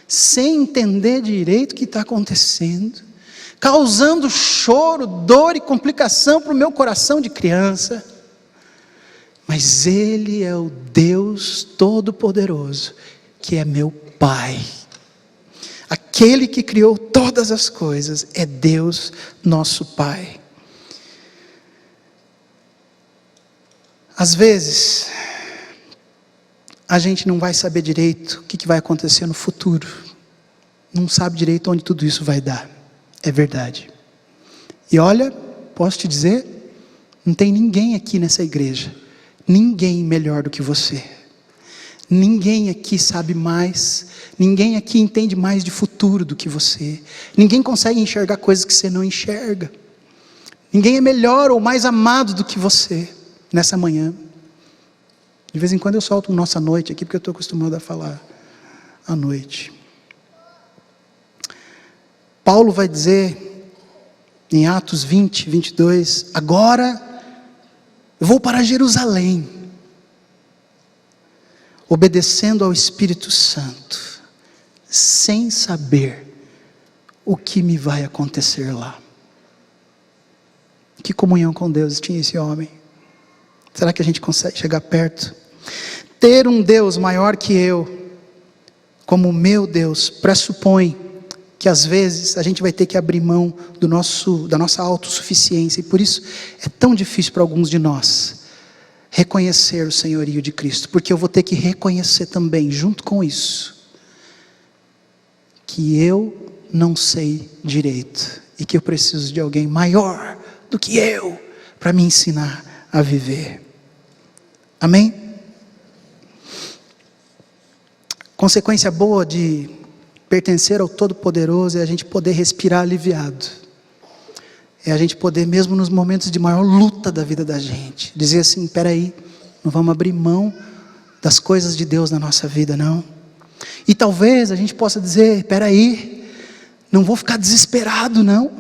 sem entender direito o que está acontecendo, causando choro, dor e complicação para o meu coração de criança. Mas Ele é o Deus Todo-Poderoso, que é meu Pai. Aquele que criou todas as coisas é Deus nosso Pai. Às vezes, a gente não vai saber direito o que vai acontecer no futuro. Não sabe direito onde tudo isso vai dar. É verdade. E olha, posso te dizer, não tem ninguém aqui nessa igreja, ninguém melhor do que você. Ninguém aqui sabe mais, ninguém aqui entende mais de futuro do que você. Ninguém consegue enxergar coisas que você não enxerga. Ninguém é melhor ou mais amado do que você nessa manhã. De vez em quando eu solto um nossa noite aqui, porque eu estou acostumado a falar à noite. Paulo vai dizer em Atos 20, 22, agora eu vou para Jerusalém, obedecendo ao Espírito Santo, sem saber o que me vai acontecer lá. Que comunhão com Deus tinha esse homem? Será que a gente consegue chegar perto? Ter um Deus maior que eu, como o meu Deus, pressupõe que às vezes a gente vai ter que abrir mão da nossa autossuficiência, e por isso é tão difícil para alguns de nós reconhecer o senhorio de Cristo, porque eu vou ter que reconhecer também, junto com isso, que eu não sei direito, e que eu preciso de alguém maior do que eu, para me ensinar a viver. Amém? Consequência boa de pertencer ao Todo-Poderoso é a gente poder respirar aliviado. É a gente poder, mesmo nos momentos de maior luta da vida da gente, dizer assim, espera aí, não vamos abrir mão das coisas de Deus na nossa vida, não. E talvez a gente possa dizer, espera aí, não vou ficar desesperado, não.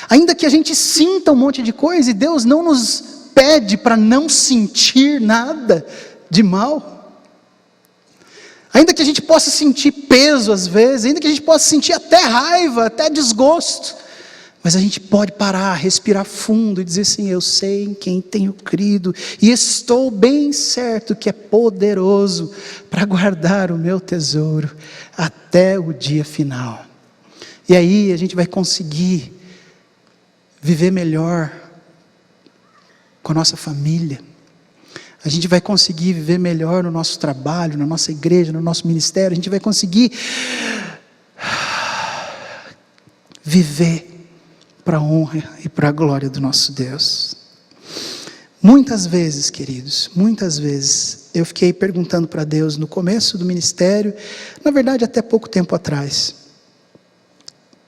Ainda que a gente sinta um monte de coisa, e Deus não nos pede para não sentir nada de mal. Ainda que a gente possa sentir peso às vezes, ainda que a gente possa sentir até raiva, até desgosto, mas a gente pode parar, respirar fundo e dizer assim, eu sei em quem tenho crido, e estou bem certo que é poderoso para guardar o meu tesouro até o dia final. E aí a gente vai conseguir viver melhor com a nossa família. A gente vai conseguir viver melhor no nosso trabalho, na nossa igreja, no nosso ministério. A gente vai conseguir viver para a honra e para a glória do nosso Deus. Muitas vezes, queridos, muitas vezes, eu fiquei perguntando para Deus no começo do ministério, na verdade até pouco tempo atrás,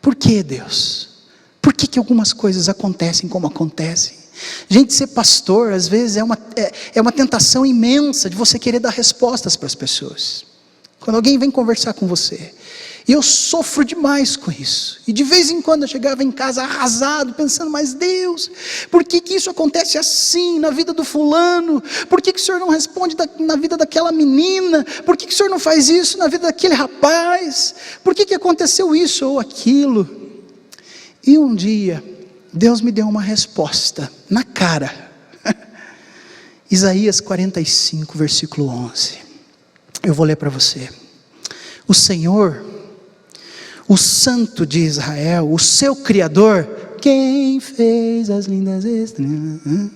por que Deus? Por que algumas coisas acontecem como acontecem? Gente, ser pastor às vezes é uma tentação imensa de você querer dar respostas para as pessoas. Quando alguém vem conversar com você, e eu sofro demais com isso, e de vez em quando eu chegava em casa arrasado, pensando, mas Deus, por que isso acontece assim na vida do fulano? Por que o Senhor não responde na vida daquela menina? Por que o Senhor não faz isso na vida daquele rapaz? Por que aconteceu isso ou aquilo? E um dia, Deus me deu uma resposta, na cara. Isaías 45, versículo 11. Eu vou ler para você. O Senhor, o Santo de Israel, o seu Criador, quem fez as lindas estrelas,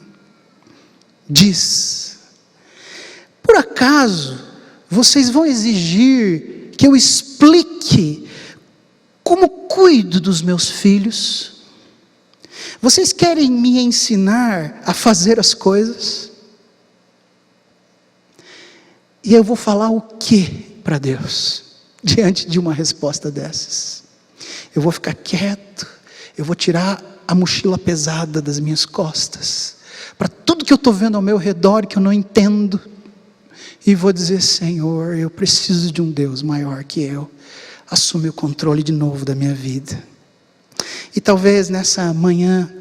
diz: por acaso vocês vão exigir que eu explique como cuido dos meus filhos? Vocês querem me ensinar a fazer as coisas? E eu vou falar o que para Deus? Diante de uma resposta dessas, eu vou ficar quieto, eu vou tirar a mochila pesada das minhas costas, para tudo que eu estou vendo ao meu redor que eu não entendo, e vou dizer: Senhor, eu preciso de um Deus maior que eu, assume o controle de novo da minha vida. E talvez nessa manhã,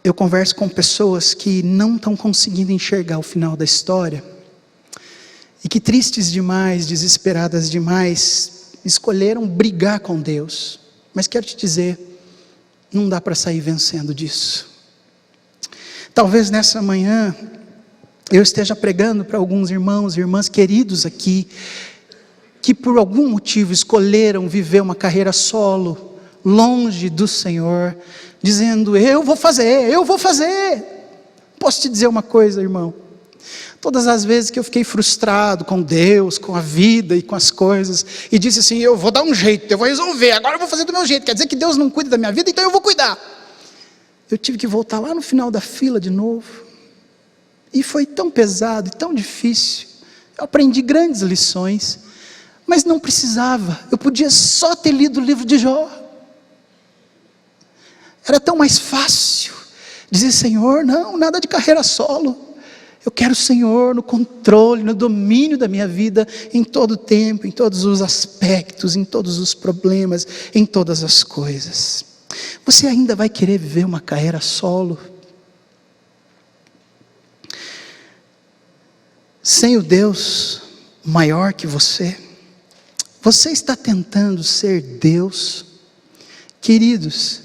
eu converso com pessoas que não estão conseguindo enxergar o final da história, e que tristes demais, desesperadas demais, escolheram brigar com Deus. Mas quero te dizer, não dá para sair vencendo disso. Talvez nessa manhã, eu esteja pregando para alguns irmãos e irmãs queridos aqui, que por algum motivo escolheram viver uma carreira solo, longe do Senhor, dizendo, eu vou fazer. Posso te dizer uma coisa, irmão? Todas as vezes que eu fiquei frustrado com Deus, com a vida e com as coisas, e disse assim, eu vou dar um jeito, eu vou resolver, agora eu vou fazer do meu jeito, quer dizer que Deus não cuida da minha vida, então eu vou cuidar. Eu tive que voltar lá no final da fila de novo, e foi tão pesado e tão difícil. Eu aprendi grandes lições, mas não precisava, eu podia só ter lido o livro de Jó. Era tão mais fácil dizer, Senhor, não, nada de carreira solo. Eu quero o Senhor no controle, no domínio da minha vida, em todo o tempo, em todos os aspectos, em todos os problemas, em todas as coisas. Você ainda vai querer viver uma carreira solo? Sem o Deus maior que você? Você está tentando ser Deus? Queridos,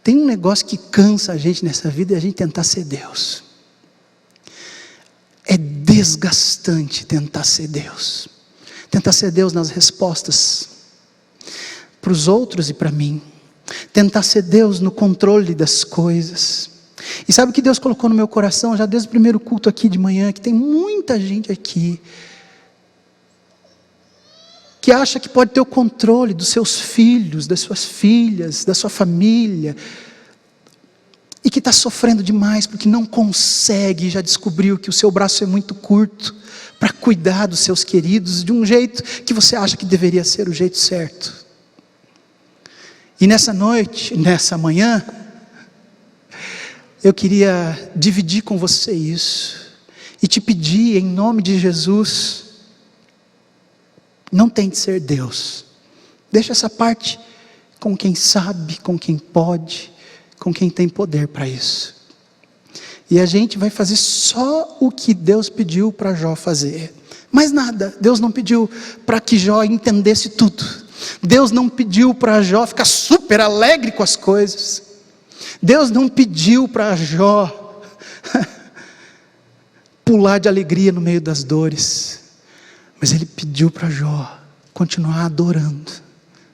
tem um negócio que cansa a gente nessa vida, é a gente tentar ser Deus. É desgastante tentar ser Deus. Tentar ser Deus nas respostas para os outros e para mim. Tentar ser Deus no controle das coisas. E sabe o que Deus colocou no meu coração, já desde o primeiro culto aqui de manhã, que tem muita gente aqui que acha que pode ter o controle dos seus filhos, das suas filhas, da sua família, e que está sofrendo demais porque não consegue, já descobriu que o seu braço é muito curto para cuidar dos seus queridos de um jeito que você acha que deveria ser o jeito certo. E nessa noite, nessa manhã, eu queria dividir com você isso e te pedir em nome de Jesus, não tente ser Deus. Deixa essa parte com quem sabe, com quem pode, com quem tem poder para isso. E a gente vai fazer só o que Deus pediu para Jó fazer. Mais nada. Deus não pediu para que Jó entendesse tudo. Deus não pediu para Jó ficar super alegre com as coisas. Deus não pediu para Jó pular de alegria no meio das dores. Mas Ele pediu para Jó continuar adorando.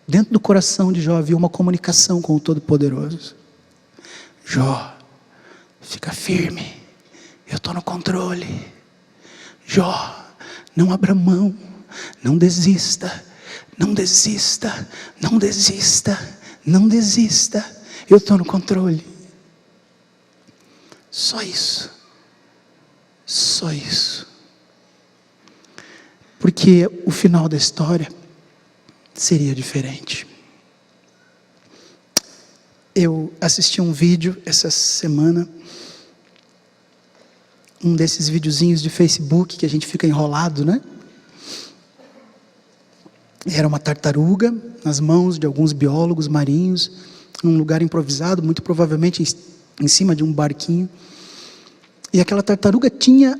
Dentro do coração de Jó havia uma comunicação com o Todo-Poderoso. Jó, fica firme, eu estou no controle. Jó, não abra mão, não desista, não desista, não desista, não desista, eu estou no controle. Só isso, só isso. Porque o final da história seria diferente. Eu assisti um vídeo essa semana, um desses videozinhos de Facebook que a gente fica enrolado, né? Era uma tartaruga nas mãos de alguns biólogos marinhos, num lugar improvisado, muito provavelmente em cima de um barquinho. E aquela tartaruga tinha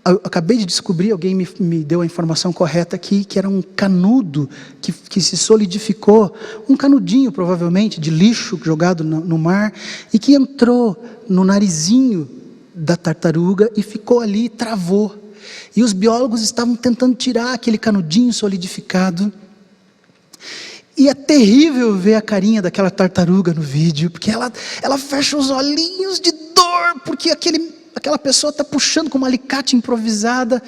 eu acabei de descobrir, alguém me deu a informação correta aqui, que era um canudo que se solidificou, um canudinho provavelmente de lixo jogado no mar, e que entrou no narizinho da tartaruga e ficou ali, travou. E os biólogos estavam tentando tirar aquele canudinho solidificado. E é terrível ver a carinha daquela tartaruga no vídeo, porque ela fecha os olhinhos de dor, porque aquela pessoa está puxando com uma alicate improvisada,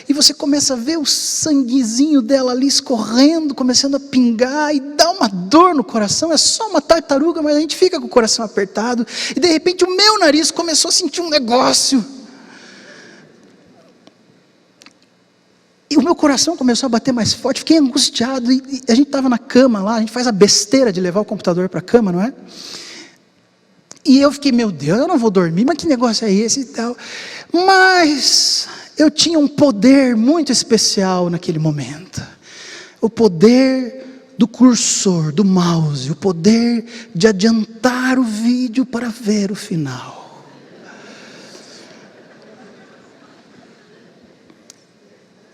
e você começa a ver o sanguezinho dela ali escorrendo, começando a pingar, e dá uma dor no coração. É só uma tartaruga, mas a gente fica com o coração apertado, e de repente o meu nariz começou a sentir um negócio, e o meu coração começou a bater mais forte, fiquei angustiado, e a gente estava na cama lá, a gente faz a besteira de levar o computador para a cama, não é? E eu fiquei, meu Deus, eu não vou dormir, mas que negócio é esse e tal. Mas eu tinha um poder muito especial naquele momento. O poder do cursor, do mouse, o poder de adiantar o vídeo para ver o final.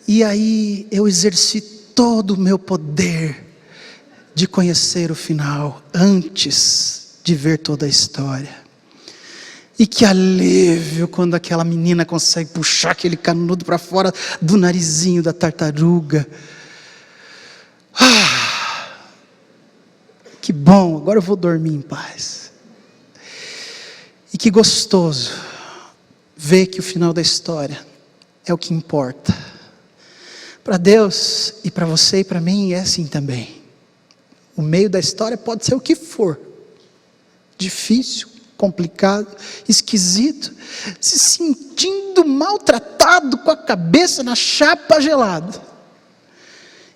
E aí eu exerci todo o meu poder de conhecer o final antes de ver toda a história. E que alívio quando aquela menina consegue puxar aquele canudo para fora do narizinho da tartaruga. Que bom, agora eu vou dormir em paz. E que gostoso ver que o final da história é o que importa. Para Deus e para você e para mim é assim também. O meio da história pode ser o que for. Difícil, complicado, esquisito, se sentindo maltratado com a cabeça na chapa gelada,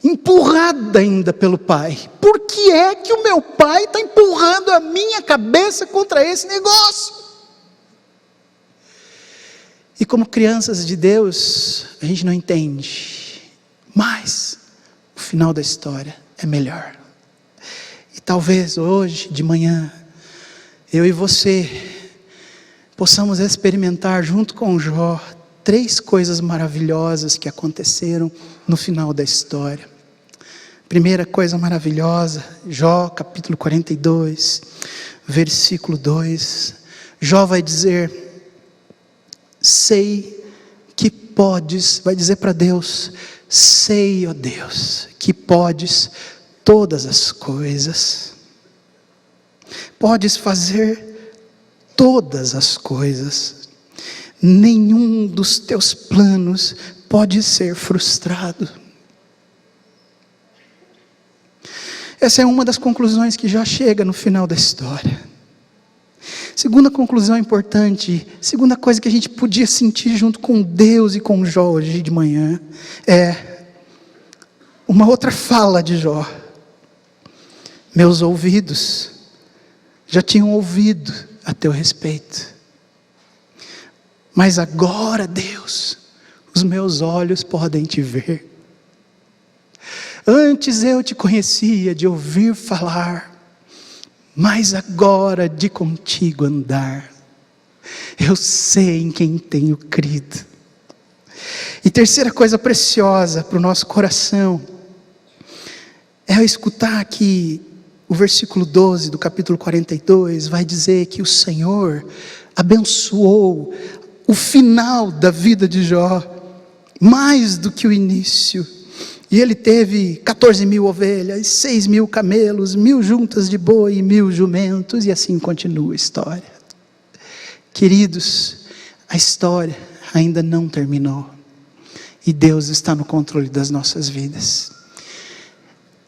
empurrada ainda pelo pai. Por que é que o meu pai está empurrando a minha cabeça contra esse negócio? E como crianças de Deus, a gente não entende, mas o final da história é melhor. E talvez hoje, de manhã, eu e você possamos experimentar junto com Jó 3 coisas maravilhosas que aconteceram no final da história. Primeira coisa maravilhosa, Jó capítulo 42, versículo 2. Jó vai dizer: sei que podes, vai dizer para Deus, sei, ó Deus, que podes todas as coisas. Podes fazer todas as coisas. Nenhum dos teus planos pode ser frustrado. Essa é uma das conclusões que já chega no final da história. Segunda conclusão importante, segunda coisa que a gente podia sentir junto com Deus e com Jó hoje de manhã, é uma outra fala de Jó. Meus ouvidos já tinham ouvido a teu respeito, mas agora, Deus, os meus olhos podem te ver. Antes eu te conhecia de ouvir falar, mas agora de contigo andar, eu sei em quem tenho crido. E terceira coisa preciosa para o nosso coração, é escutar que o versículo 12 do capítulo 42 vai dizer que o Senhor abençoou o final da vida de Jó, mais do que o início. E ele teve 14.000 ovelhas, 6.000 camelos, 1.000 juntas de boi e 1.000 jumentos, e assim continua a história. Queridos, a história ainda não terminou, e Deus está no controle das nossas vidas.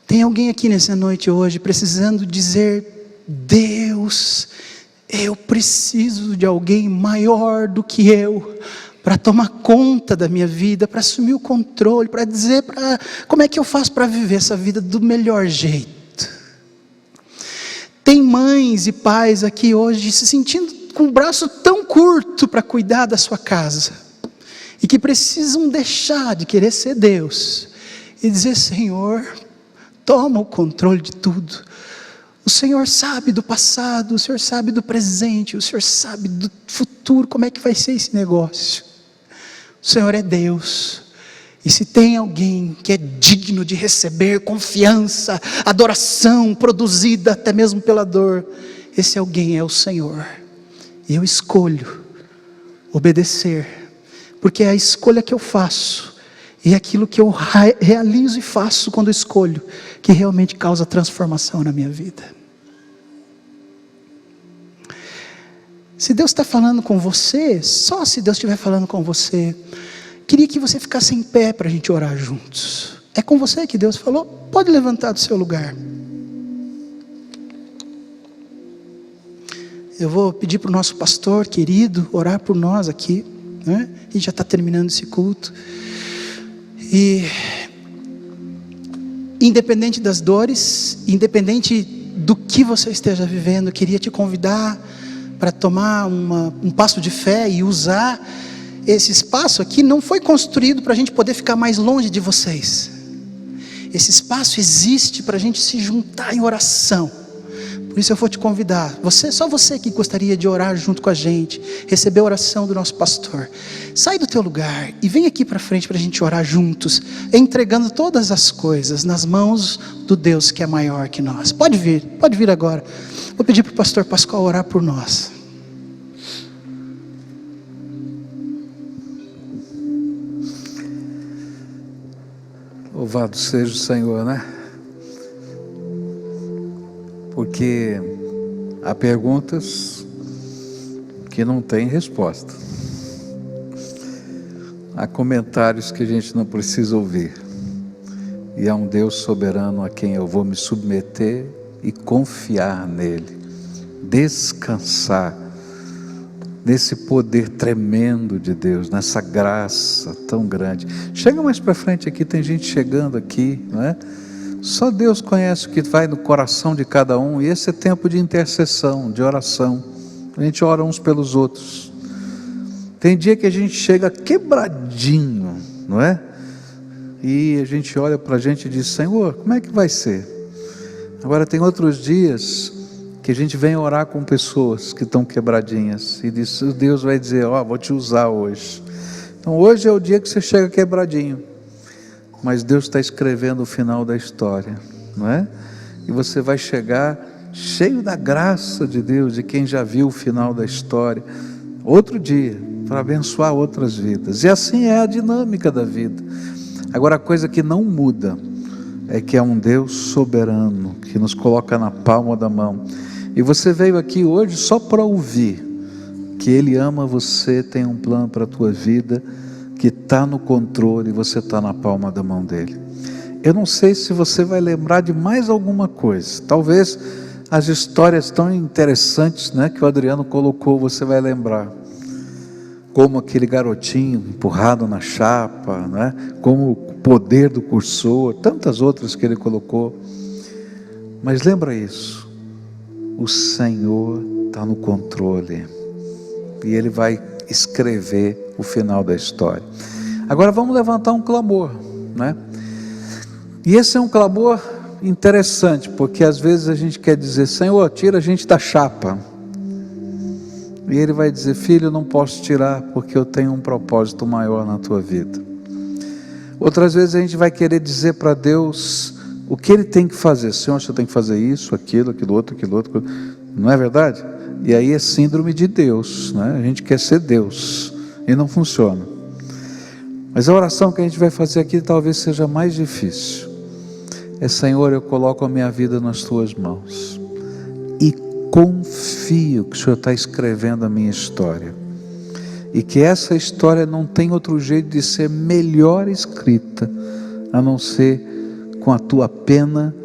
Tem alguém aqui nessa noite hoje precisando dizer: Deus, eu preciso de alguém maior do que eu, para tomar conta da minha vida, para assumir o controle, para dizer como é que eu faço para viver essa vida do melhor jeito. Tem mães e pais aqui hoje se sentindo com o braço tão curto para cuidar da sua casa, e que precisam deixar de querer ser Deus, e dizer: Senhor, toma o controle de tudo. O Senhor sabe do passado, o Senhor sabe do presente, o Senhor sabe do futuro, como é que vai ser esse negócio. O Senhor é Deus, e se tem alguém que é digno de receber confiança, adoração produzida até mesmo pela dor, esse alguém é o Senhor. E eu escolho obedecer, porque é a escolha que eu faço, e aquilo que eu realizo e faço quando eu escolho, que realmente causa transformação na minha vida. Se Deus está falando com você, só se Deus estiver falando com você, queria que você ficasse em pé para a gente orar juntos. É com você que Deus falou? Pode levantar do seu lugar. Eu vou pedir para o nosso pastor querido orar por nós aqui, né? A gente já está terminando esse culto. E independente das dores, independente do que você esteja vivendo, eu queria te convidar para tomar um passo de fé e usar esse espaço aqui. Não foi construído para a gente poder ficar mais longe de vocês. Esse espaço existe para a gente se juntar em oração. Por isso eu vou te convidar, só você que gostaria de orar junto com a gente, receber a oração do nosso pastor, sai do teu lugar e vem aqui para frente para a gente orar juntos, entregando todas as coisas nas mãos do Deus que é maior que nós. Pode vir agora. Vou pedir para o pastor Pascoal orar por nós. Louvado seja o Senhor, né? Porque há perguntas que não têm resposta. Há comentários que a gente não precisa ouvir. E há um Deus soberano a quem eu vou me submeter e confiar nele. Descansar nesse poder tremendo de Deus, nessa graça tão grande. Chega mais para frente aqui, tem gente chegando aqui, não é? Só Deus conhece o que vai no coração de cada um, e esse é tempo de intercessão, de oração. A gente ora uns pelos outros. Tem dia que a gente chega quebradinho, não é? E a gente olha para a gente e diz: Senhor, como é que vai ser? Agora tem outros dias que a gente vem orar com pessoas que estão quebradinhas, e Deus vai dizer: vou te usar hoje. Então hoje é o dia que você chega quebradinho, mas Deus está escrevendo o final da história, não é? E você vai chegar cheio da graça de Deus, de quem já viu o final da história, outro dia, para abençoar outras vidas. E assim é a dinâmica da vida. Agora, a coisa que não muda é que é um Deus soberano, que nos coloca na palma da mão. E você veio aqui hoje só para ouvir que Ele ama você, tem um plano para a tua vida, que está no controle, e você está na palma da mão dele. Eu não sei se você vai lembrar de mais alguma coisa. Talvez as histórias tão interessantes, né, que o Adriano colocou, você vai lembrar. Como aquele garotinho empurrado na chapa, né, como o poder do cursor, tantas outras que ele colocou. Mas lembra isso, o Senhor está no controle, e Ele vai escrever o final da história. Agora vamos levantar um clamor, né? E esse é um clamor interessante, porque às vezes a gente quer dizer: Senhor, tira a gente da chapa. E Ele vai dizer: filho, eu não posso tirar, porque eu tenho um propósito maior na tua vida. Outras vezes a gente vai querer dizer para Deus o que Ele tem que fazer. Senhor, você tem que fazer isso, aquilo outro. Não é verdade? E aí é síndrome de Deus, né? A gente quer ser Deus e não funciona. Mas a oração que a gente vai fazer aqui talvez seja mais difícil. É: Senhor, eu coloco a minha vida nas tuas mãos e confio que o Senhor está escrevendo a minha história, e que essa história não tem outro jeito de ser melhor escrita a não ser com a tua pena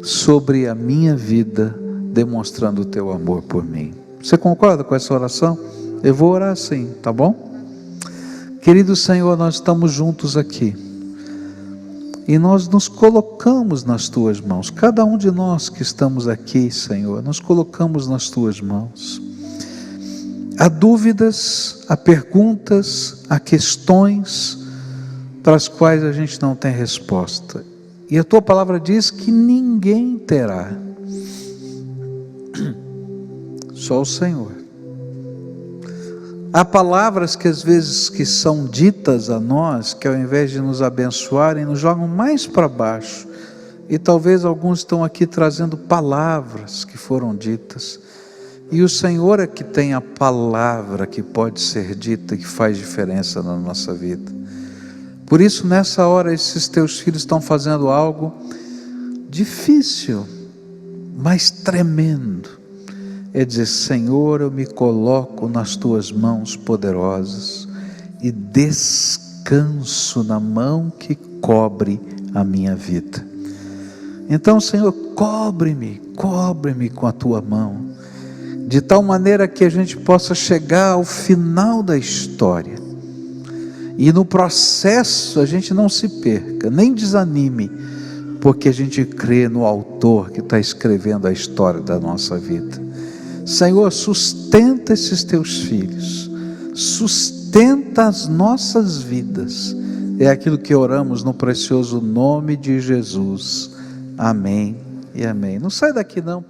sobre a minha vida, demonstrando o teu amor por mim. Você concorda com essa oração? Eu vou orar assim, tá bom? Querido Senhor, nós estamos juntos aqui e nós nos colocamos nas tuas mãos. Cada um de nós que estamos aqui, Senhor, nos colocamos nas tuas mãos. Há dúvidas, há perguntas, há questões para as quais a gente não tem resposta. E a tua palavra diz que ninguém terá, só o Senhor. Há palavras que às vezes que são ditas a nós, que ao invés de nos abençoarem, nos jogam mais para baixo. E talvez alguns estão aqui trazendo palavras que foram ditas. E o Senhor é que tem a palavra que pode ser dita e que faz diferença na nossa vida. Por isso, nessa hora, esses teus filhos estão fazendo algo difícil, mas tremendo. É dizer: Senhor, eu me coloco nas tuas mãos poderosas e descanso na mão que cobre a minha vida. Então, Senhor, cobre-me com a tua mão, de tal maneira que a gente possa chegar ao final da história, e no processo a gente não se perca, nem desanime, porque a gente crê no autor que está escrevendo a história da nossa vida. Senhor, sustenta esses teus filhos, sustenta as nossas vidas. É aquilo que oramos no precioso nome de Jesus. Amém e amém. Não sai daqui não.